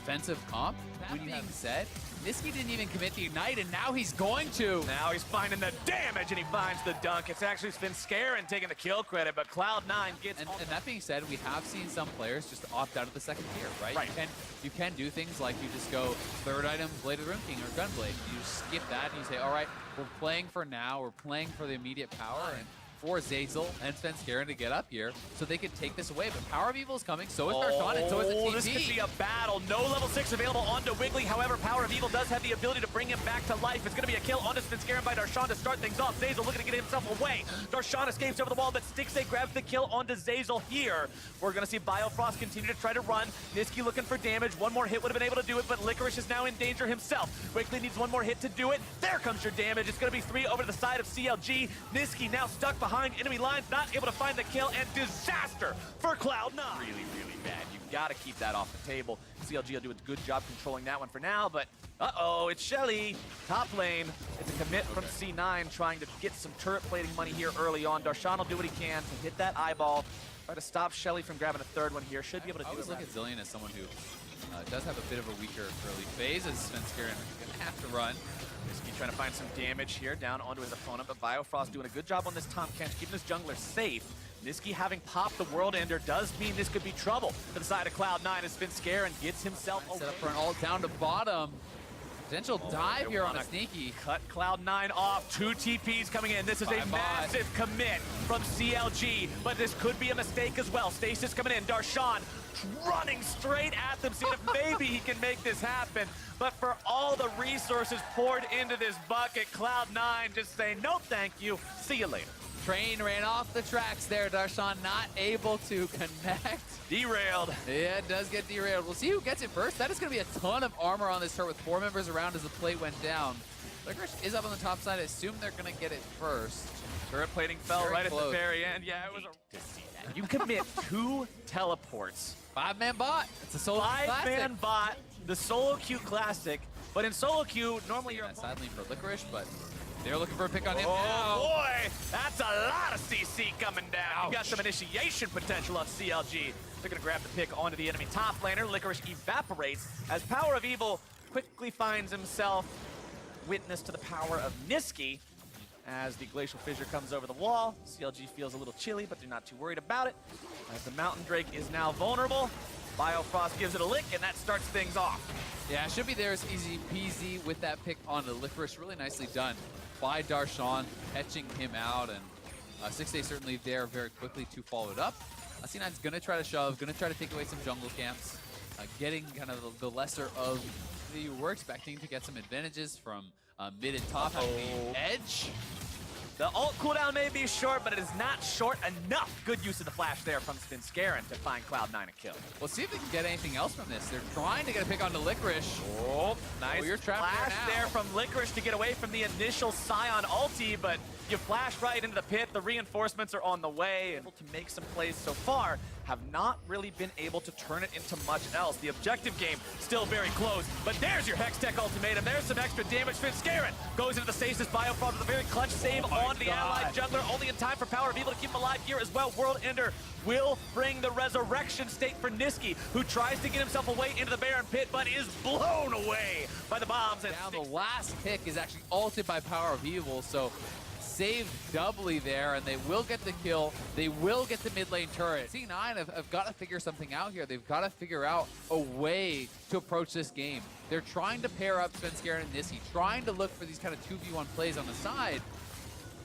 defensive comp. That being said, Niski didn't even commit the Ignite, and now he's going to. Now he's finding the damage, and he finds the dunk. It's actually Svenskeren taking the kill credit, but Cloud9 gets... And that being said, we have seen some players just opt out of the second tier, right? Right. You can do things like you just go third item, Blade of the Rune King or Gunblade. You just skip that and you say, all right, we're playing for now, we're playing for the immediate power, and for Zeyzal and Svenskeren to get up here so they can take this away. But Power of Evil is coming, so is Darshan, and so is the TP. This could be a battle. No level 6 available onto Wiggly. However, Power of Evil does have the ability to bring him back to life. It's going to be a kill onto Svenskeren by Darshan to start things off. Zeyzal looking to get himself away. Darshan escapes over the wall, but Stixxay grabs the kill onto Zeyzal here. We're going to see Biofrost continue to try to run. Niski looking for damage. One more hit would have been able to do it, but Licorice is now in danger himself. Wiggly needs one more hit to do it. There comes your damage. It's going to be 3 over to the side of CLG. Niski now stuck behind enemy lines, not able to find the kill, and disaster for Cloud9. Really, really bad. You've got to keep that off the table. CLG will do a good job controlling that one for now, but uh-oh, it's Shelly. Top lane. It's a commit from C9 trying to get some turret plating money here early on. Darshan will do what he can to hit that eyeball. Try to stop Shelly from grabbing a third one here. Should be able to do it. I always look at Zilean as someone who does have a bit of a weaker early phase, as Svenskeren is going to have to run. Niski trying to find some damage here down onto his opponent, but Biofrost doing a good job on this Tom Kench, keeping his jungler safe. Niski having popped the World Ender does mean this could be trouble for the side of Cloud9 as Svenskeren gets himself set up for an ult down to bottom. Potential dive here on a sneaky. Cut Cloud9 off. 2 TPs coming in. This is a massive commit from CLG, but this could be a mistake as well. Stasis coming in. Darshan running straight at them, seeing if maybe he can make this happen. But for all the resources poured into this bucket, Cloud9 just saying, no thank you, see you later. Train ran off the tracks there. Darshan not able to connect. Derailed. Yeah, it does get derailed. We'll see who gets it first. That is going to be a ton of armor on this turret with 4 members around as the plate went down. Licorice is up on the top side. I assume they're going to get it first. Turret plating fell Very right close. at the very end. Yeah, it was to see that. You commit 2 teleports. 5-man bot. It's a solo queue classic. 5-man bot, the solo queue classic. But in solo queue, normally you're sadly for Licorice, but they're looking for a pick on him now. now. Boy, that's a lot of CC coming down. Ouch. You got some initiation potential on CLG. They're going to grab the pick onto the enemy top laner. Licorice evaporates as Power of Evil quickly finds himself witness to the power of Niski. As the Glacial Fissure comes over the wall, CLG feels a little chilly, but they're not too worried about it. As the Mountain Drake is now vulnerable, Biofrost gives it a lick, and that starts things off. Yeah, should be there as easy peasy with that pick on the Licorice. Really nicely done by Darshan, catching him out, and Stixxay certainly there very quickly to follow it up. C9's going to try to shove, going to try to take away some jungle camps, getting kind of the lesser of the we're expecting to get some advantages from mid and top having the edge. The ult cooldown may be short, but it is not short enough. Good use of the flash there from Svenskeren to find Cloud9 a kill. We'll see if they can get anything else from this. They're trying to get a pick on the Licorice. Oh, nice you're trapped flash there from Licorice to get away from the initial Scion ulti, but you flash right into the pit. The reinforcements are on the way. Able to make some plays so far, have not really been able to turn it into much else. The objective game still very close, but there's your Hextech ultimatum. There's some extra damage. Svenskeren goes into the stasis. Biofrost with a very clutch save on the allied jungler, only in time for Power of Evil to keep him alive here as well. World Ender will bring the resurrection state for Niski, who tries to get himself away into the Baron Pit, but is blown away by the bombs. And now the last pick is actually ulted by Power of Evil, so saved doubly there, and they will get the kill. They will get the mid lane turret. C9 have got to figure something out here. They've got to figure out a way to approach this game. They're trying to pair up Svenskeren and Niski, trying to look for these kind of 2v1 plays on the side,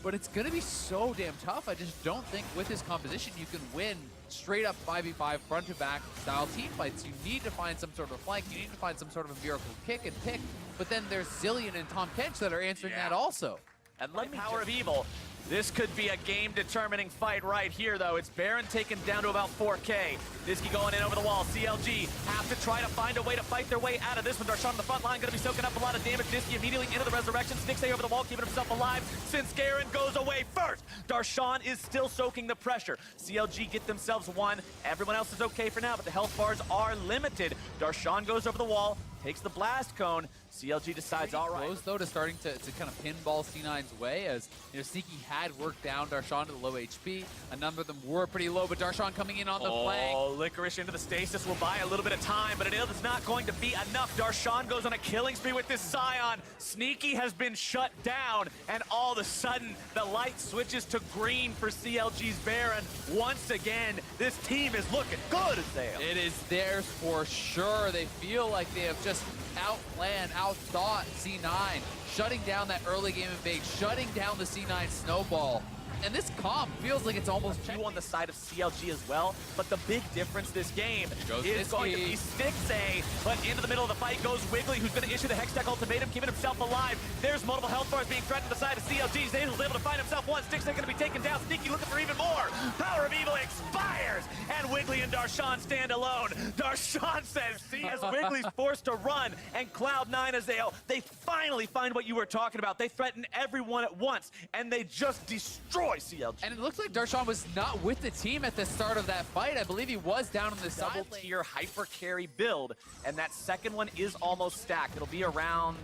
but it's going to be so damn tough. I just don't think with this composition you can win straight up 5v5 front-to-back style team fights. You need to find some sort of flank. You need to find some sort of a miracle kick and pick, but then there's Zilean and Tom Kench that are answering that also. And let me Power of Evil. This could be a game-determining fight right here, though. It's Baron taken down to about 4K. Niski going in over the wall. CLG have to try to find a way to fight their way out of this one. Darshan on the front line, going to be soaking up a lot of damage. Niski immediately into the resurrection. Stixxay over the wall, keeping himself alive. Svenskeren goes away first. Darshan is still soaking the pressure. CLG get themselves one. Everyone else is okay for now, but the health bars are limited. Darshan goes over the wall, takes the blast cone. CLG decides, all right. Close, though, to starting to kind of pinball C9's way, as Sneaky had worked down Darshan to the low HP. A number of them were pretty low, but Darshan coming in on the flank. Oh, Licorice into the stasis will buy a little bit of time, but it is not going to be enough. Darshan goes on a killing spree with this Scion. Sneaky has been shut down, and all of a sudden, the light switches to green for CLG's Baron. Once again, this team is looking good, Azale. It is theirs for sure. They feel like they have just outplanned, outthought C9, shutting down that early game invade, shutting down the C9 snowball. And this comp feels like it's almost you on the side of CLG as well, but the big difference this game is Nisqy. going to be Stixxay, but into the middle of the fight goes Wiggly, who's going to issue the Hextech ultimatum, keeping himself alive. There's multiple health bars being threatened to the side of CLG. Zazel's able to find himself one. Stixxay going to be taken down. Sneaky looking for even more. Power of Evil expires, and Wiggly and Darshan stand alone. Darshan says, see, as Wiggly's forced to run, and Cloud9, Azale, they finally find what you were talking about. They threaten everyone at once, and they just destroy CLG. And it looks like Darshan was not with the team at the start of that fight. I believe he was down on the side lane. Double-tier hyper carry build, and that second one is almost stacked. It'll be around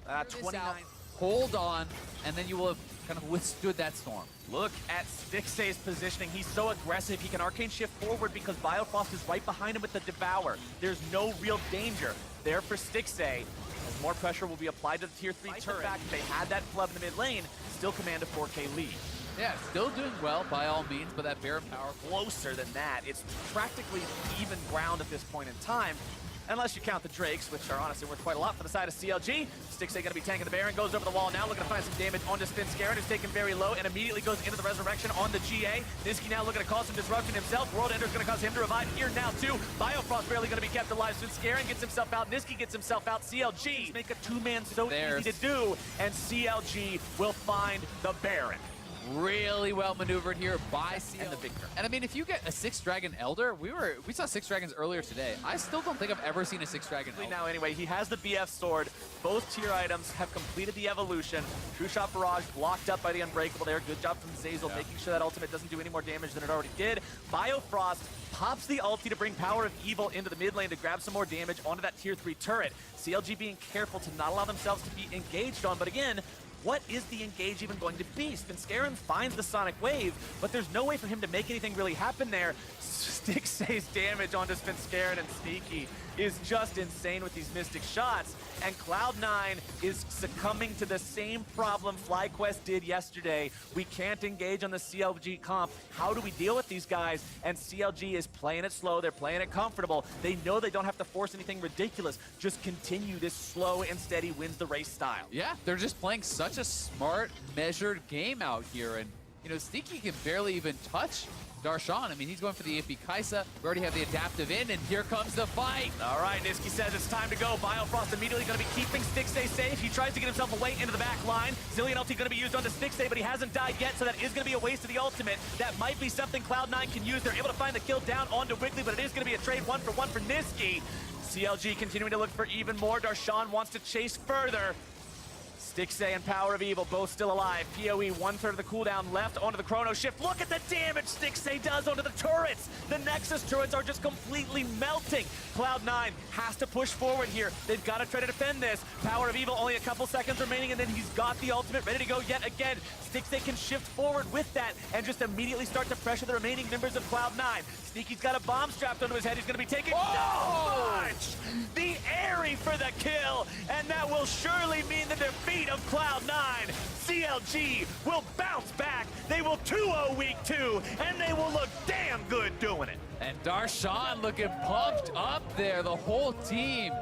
29. Hold on, and then you will have kind of withstood that storm. Look at Stixxay's positioning. He's so aggressive. He can arcane shift forward because Biofrost is right behind him with the Devour. There's no real danger there for Stixxay. As more pressure will be applied to the tier 3 turret. The fact they had that flub in the mid lane, still command a 4K lead. Yeah, still doing well by all means, but that Baron power Closer than that. It's practically even ground at this point in time. Unless you count the Drakes, which are honestly worth quite a lot for the side of CLG. Stixxay going to be tanking the Baron, goes over the wall now, looking to find some damage onto Spinscarin, who's taken very low and immediately goes into the resurrection on the GA. Nisqy now looking to cause some disruption himself. World Ender's going to cause him to revive here now too. Biofrost barely going to be kept alive. Spinscarin gets himself out. Nisqy gets himself out. CLG make a two-man so easy to do, and CLG will find the Baron. really well maneuvered here by CL. And the Victor. And I mean, if you get a 6 Dragon Elder, we saw 6 Dragons earlier today. I still don't think I've ever seen a 6 Dragon Elder. Now anyway, he has the BF sword. Both tier items have completed the evolution. True Shot Barrage blocked up by the Unbreakable there. Good job from Zazel, making sure that ultimate doesn't do any more damage than it already did. Biofrost pops the ulti to bring Power of Evil into the mid lane to grab some more damage onto that tier 3 turret. CLG being careful to not allow themselves to be engaged on, but again, what is the engage even going to be? Spinscarin finds the Sonic Wave, but there's no way for him to make anything really happen there. Stixxay's damage onto Spinscarin and Sneaky is just insane with these Mystic shots, and Cloud9 is succumbing to the same problem FlyQuest did yesterday. We can't engage on the CLG comp. How do we deal with these guys? And CLG is playing it slow, they're playing it comfortable. They know they don't have to force anything ridiculous. Just continue this slow and steady wins the race style. Yeah, they're just playing such a smart, measured game out here, and you know, Sneaky can barely even touch Darshan. I mean, he's going for the AP Kaisa. We already have the adaptive in, and here comes the fight. All right, Nisqy says it's time to go. Biofrost immediately going to be keeping Stixxay safe. He tries to get himself away into the back line. Zillion ulti going to be used onto Stixxay, but he hasn't died yet, so that is going to be a waste of the ultimate. That might be something Cloud9 can use. They're able to find the kill down onto Wiggly, but it is going to be a trade 1-for-1 for Nisqy. CLG continuing to look for even more. Darshan wants to chase further. Stixxay and Power of Evil both still alive. PoE 1/3 of the cooldown left onto the Chrono Shift. Look at the damage Stixxay does onto the turrets. The Nexus turrets are just completely melting. Cloud9 has to push forward here. They've got to try to defend this. Power of Evil only a couple seconds remaining, and then he's got the ultimate ready to go yet again. Stixxay can shift forward with that and just immediately start to pressure the remaining members of Cloud9. Sneaky's got a bomb strapped onto his head. He's going to be taking so much. The Airy for the kill, and that will surely mean the defeat of Cloud9. CLG will bounce back. They will 2-0 week 2, and they will look damn good doing it. And Darshan looking pumped up there. The whole team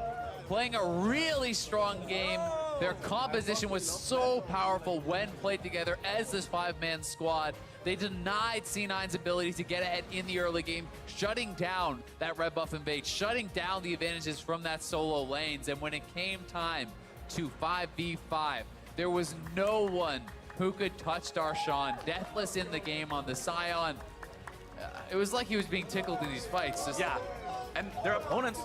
playing a really strong game. Their composition was so powerful when played together as this 5-man squad. They denied C9's ability to get ahead in the early game, shutting down that red buff invade, shutting down the advantages from that solo lanes. And when it came time to 5v5, there was no one who could touch Darshan. Deathless in the game on the Scion. It was like he was being tickled in these fights. Yeah, and their opponents